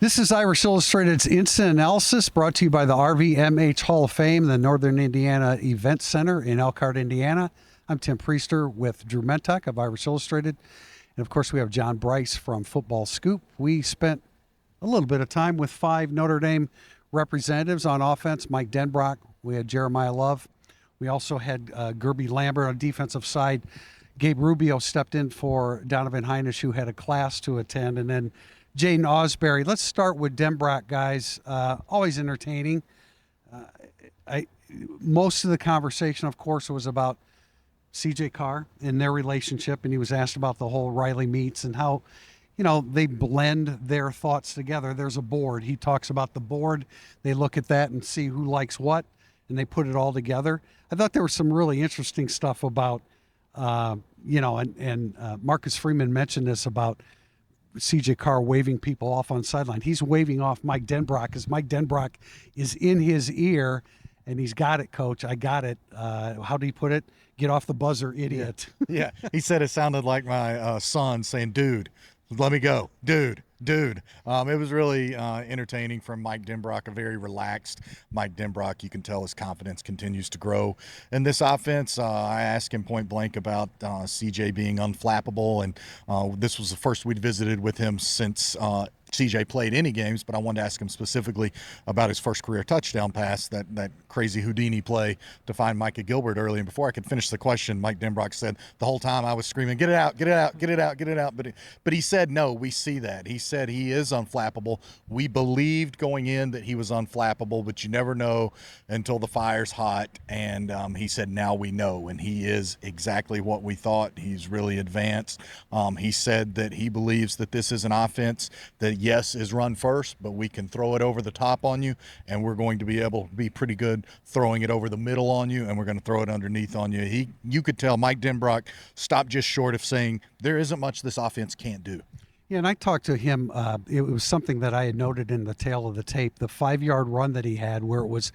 This is Irish Illustrated's Instant Analysis, brought to you by the RVMH Hall of Fame, the Northern Indiana Event Center in Elkhart, Indiana. I'm Tim Prister with Drew Mentock of Irish Illustrated. And, of course, we have John Brice from Football Scoop. We spent a little bit of time with 5 Notre Dame representatives on offense. Mike Denbrock. We had Jeremiyah Love. We also had Guerby Lambert on defensive side. Gabe Rubio stepped in for Donovan Heinisch, who had a class to attend. And then Jaiden Ausberry. Let's start with Denbrock, guys. Always entertaining. Most of the conversation, of course, was about C.J. Carr and their relationship, and he was asked about the whole Riley meets and how, they blend their thoughts together. There's a board. He talks about the board. They look at that and see who likes what, and they put it all together. I thought there was some really interesting stuff about, Marcus Freeman mentioned this about C.J. Carr waving people off on sideline. He's waving off Mike Denbrock because Mike Denbrock is in his ear, and he's got it, Coach. I got it. How do you put it? Get off the buzzer, idiot. Yeah. He said it sounded like my son saying, dude, let me go. Dude. It was really entertaining from Mike Denbrock, a very relaxed Mike Denbrock. You can tell his confidence continues to grow in this offense. I asked him point blank about CJ being unflappable, and this was the first we'd visited with him since CJ played any games, but I wanted to ask him specifically about his first career touchdown pass, that crazy Houdini play to find Micah Gilbert early. And before I could finish the question, Mike Denbrock said the whole time I was screaming, get it out, get it out, get it out, get it out. But he said, no, we see that. He said he is unflappable. We believed going in that he was unflappable, but you never know until the fire's hot. And he said, now we know. And he is exactly what we thought. He's really advanced. He said that he believes that this is an offense that, yes, is run first, but we can throw it over the top on you, and we're going to be able to be pretty good throwing it over the middle on you, and we're going to throw it underneath on you. You could tell Mike Denbrock stopped just short of saying there isn't much this offense can't do. Yeah, and I talked to him. It was something that I had noted in the tail of the tape, the 5-yard run that he had where it was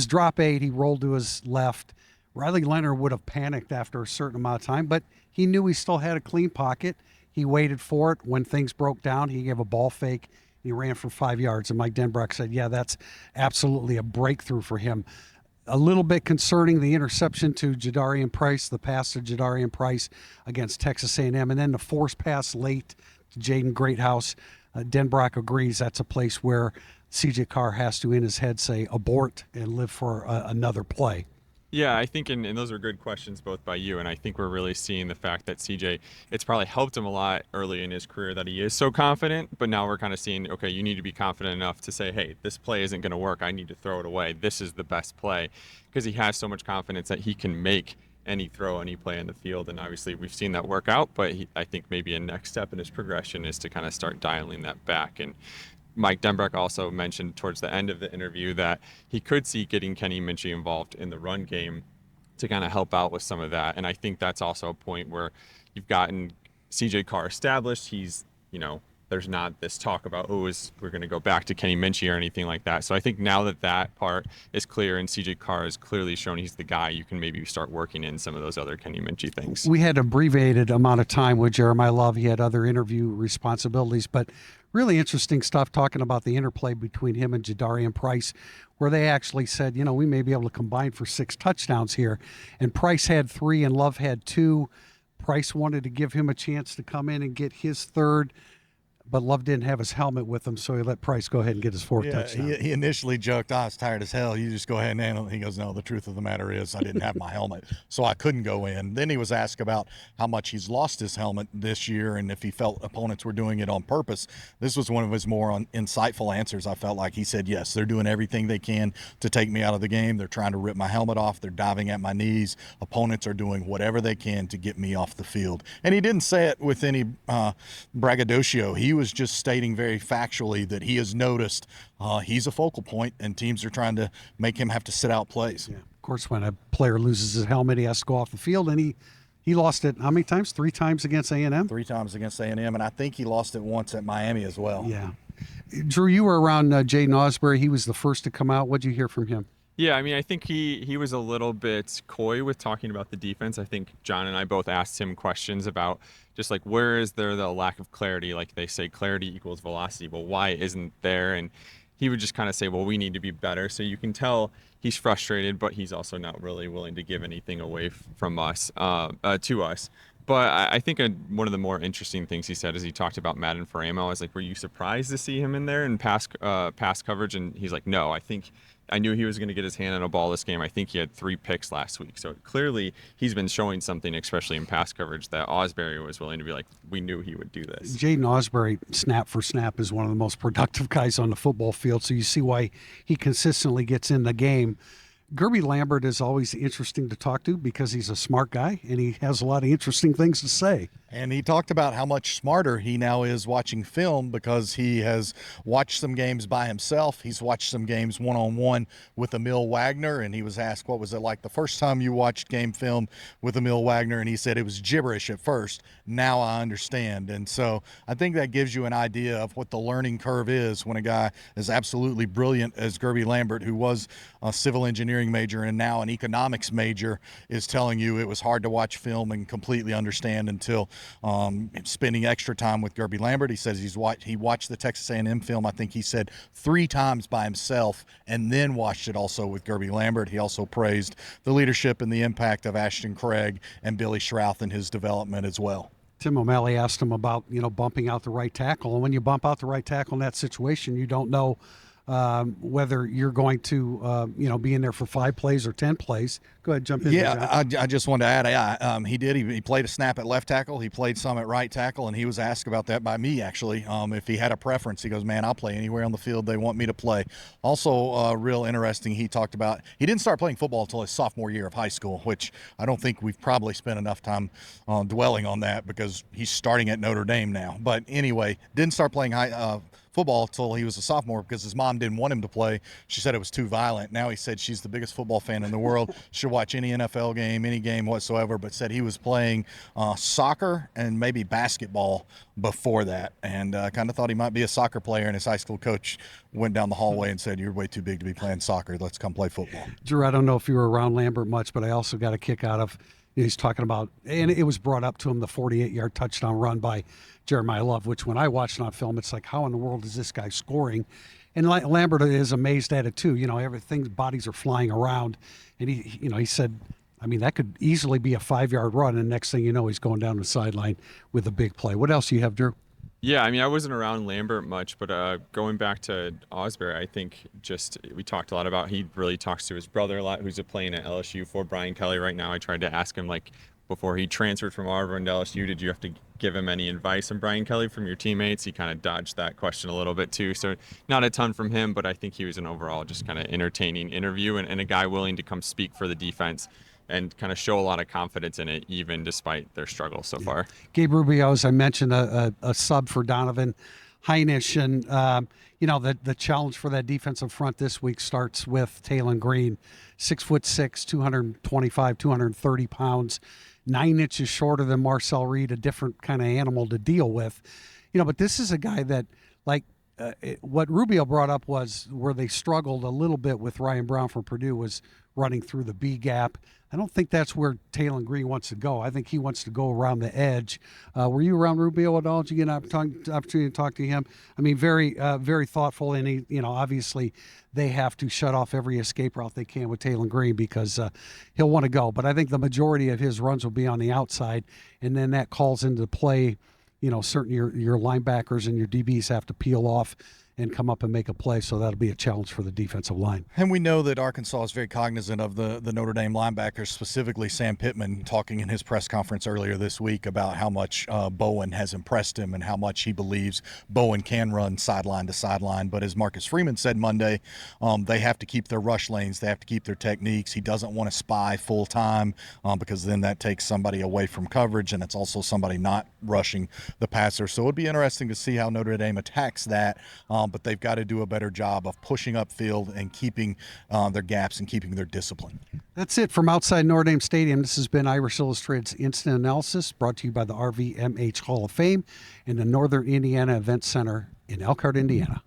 drop 8. He rolled to his left. Riley Leonard would have panicked after a certain amount of time, but he knew he still had a clean pocket. He waited for it. When things broke down, he gave a ball fake. He ran for 5 yards, and Mike Denbrock said, yeah, that's absolutely a breakthrough for him. A little bit concerning, the interception to Jadarian Price, the pass to Jadarian Price against Texas A&M, and then the forced pass late to Jaden Greathouse. Denbrock agrees that's a place where C.J. Carr has to, in his head, say abort and live for another play. Yeah, I think, and those are good questions both by you, and I think we're really seeing the fact that CJ, it's probably helped him a lot early in his career that he is so confident, but now we're kind of seeing, okay, you need to be confident enough to say, hey, this play isn't going to work. I need to throw it away. This is the best play, because he has so much confidence that he can make any throw, any play in the field, and obviously we've seen that work out, but I think maybe a next step in his progression is to kind of start dialing that back. And Mike Denbrock also mentioned towards the end of the interview that he could see getting Kenny Minchey involved in the run game to kind of help out with some of that. And I think that's also a point where you've gotten C.J. Carr established. He's, there's not this talk about, we're going to go back to Kenny Minchey or anything like that. So I think now that part is clear and C.J. Carr has clearly shown he's the guy, you can maybe start working in some of those other Kenny Minchey things. We had abbreviated amount of time with Jeremiyah Love. He had other interview responsibilities, but really interesting stuff talking about the interplay between him and Jadarian Price, where they actually said, we may be able to combine for 6 touchdowns here. And Price had 3 and Love had 2. Price wanted to give him a chance to come in and get his 3rd. But Love didn't have his helmet with him, so he let Price go ahead and get his 4th touchdown. He initially joked, I was tired as hell. You just go ahead and handle it. He goes, no, the truth of the matter is I didn't have my helmet, so I couldn't go in. Then he was asked about how much he's lost his helmet this year and if he felt opponents were doing it on purpose. This was one of his more insightful answers, I felt like. He said, yes, they're doing everything they can to take me out of the game. They're trying to rip my helmet off. They're diving at my knees. Opponents are doing whatever they can to get me off the field. And he didn't say it with any braggadocio. He was just stating very factually that he has noticed he's a focal point and teams are trying to make him have to sit out plays. Yeah. Of course, when a player loses his helmet, he has to go off the field, and he lost it how many times? 3 times against A&M? 3 times against A&M, and I think he lost it once at Miami as well. Yeah. Drew, you were around Jaiden Ausberry. He was the first to come out. What'd you hear from him? Yeah, I mean, I think he was a little bit coy with talking about the defense. I think John and I both asked him questions about just like where is there the lack of clarity? Like they say clarity equals velocity. Well, why isn't there? And he would just kind of say, well, we need to be better. So you can tell he's frustrated, but he's also not really willing to give anything away from us to us. But I think one of the more interesting things he said is he talked about Madden for ammo. I was like, were you surprised to see him in there in pass coverage? And he's like, no, I knew he was going to get his hand on a ball this game. I think he had 3 picks last week. So clearly he's been showing something, especially in pass coverage, that Ausberry was willing to be like, we knew he would do this. Jaiden Ausberry, snap for snap, is one of the most productive guys on the football field. So you see why he consistently gets in the game. Guerby Lambert is always interesting to talk to because he's a smart guy and he has a lot of interesting things to say. And he talked about how much smarter he now is watching film because he has watched some games by himself. He's watched some games one-on-one with Emil Wagner, and he was asked, what was it like the first time you watched game film with Emil Wagner? And he said it was gibberish at first. Now I understand. And so I think that gives you an idea of what the learning curve is when a guy is absolutely brilliant as Guerby Lambert, who was a civil engineering major and now an economics major, is telling you it was hard to watch film and completely understand until spending extra time with Guerby Lambert. He says he watched the Texas A&M film, I think he said 3 times by himself, and then watched it also with Guerby Lambert. He also praised the leadership and the impact of Ashton Craig and Billy Schrouth in his development as well. Tim O'Malley asked him about, bumping out the right tackle. And when you bump out the right tackle in that situation, you don't know whether you're going to, be in there for 5 plays or 10 plays. Go ahead, jump in. Yeah, I just wanted to add, he played a snap at left tackle. He played some at right tackle, and he was asked about that by me, actually, if he had a preference. He goes, man, I'll play anywhere on the field they want me to play. Also, real interesting, he talked about he didn't start playing football until his sophomore year of high school, which I don't think we've probably spent enough time dwelling on that because he's starting at Notre Dame now. But anyway, didn't start playing football until he was a sophomore because his mom didn't want him to play. She said it was too violent. Now he said she's the biggest football fan in the world. She'll watch any NFL game, any game whatsoever, but said he was playing soccer and maybe basketball before that, and kind of thought he might be a soccer player, and his high school coach went down the hallway and said, you're way too big to be playing soccer. Let's come play football. Drew, I don't know if you were around Lambert much, but I also got a kick out of he's talking about, and it was brought up to him, the 48-yard touchdown run by Jeremiyah Love, which when I watched it on film, it's like, how in the world is this guy scoring? And Lambert is amazed at it too. Everything's bodies are flying around, and he said, I mean, that could easily be a 5-yard run, and next thing you know, he's going down the sideline with a big play. What else do you have, Drew? Yeah, I mean, I wasn't around Lambert much, but going back to Ausberry, I think we talked a lot about, he really talks to his brother a lot, who's playing at LSU for Brian Kelly right now. I tried to ask him, before he transferred from Auburn to LSU, did you have to give him any advice on Brian Kelly from your teammates? He kind of dodged that question a little bit too. So not a ton from him, but I think he was an overall just kind of entertaining interview and a guy willing to come speak for the defense and kind of show a lot of confidence in it, even despite their struggles so far. Gabe Rubio, as I mentioned, a sub for Donovan Heinisch. And, the challenge for that defensive front this week starts with Talon Green, 6'6", 225, 230 pounds, 9 inches shorter than Marcel Reed, a different kind of animal to deal with. But this is a guy that, what Rubio brought up was where they struggled a little bit with Ryan Brown from Purdue was running through the B gap. I don't think that's where Talon Green wants to go. I think he wants to go around the edge. Were you around Rubio at all? Did you get an opportunity to talk to him? I mean, very, very thoughtful, and he, obviously they have to shut off every escape route they can with Talon Green because he'll want to go. But I think the majority of his runs will be on the outside, and then that calls into play. Certain your linebackers and your DBs have to peel off and come up and make a play, so that'll be a challenge for the defensive line. And we know that Arkansas is very cognizant of the Notre Dame linebackers, specifically Sam Pittman, talking in his press conference earlier this week about how much Bowen has impressed him and how much he believes Bowen can run sideline to sideline. But as Marcus Freeman said Monday, they have to keep their rush lanes. They have to keep their techniques. He doesn't want to spy full time because then that takes somebody away from coverage, and it's also somebody not rushing the passer. So it would be interesting to see how Notre Dame attacks that. But they've got to do a better job of pushing upfield and keeping their gaps and keeping their discipline. That's it from outside Notre Dame Stadium. This has been Irish Illustrated's Instant Analysis, brought to you by the RVMH Hall of Fame and the Northern Indiana Event Center in Elkhart, Indiana.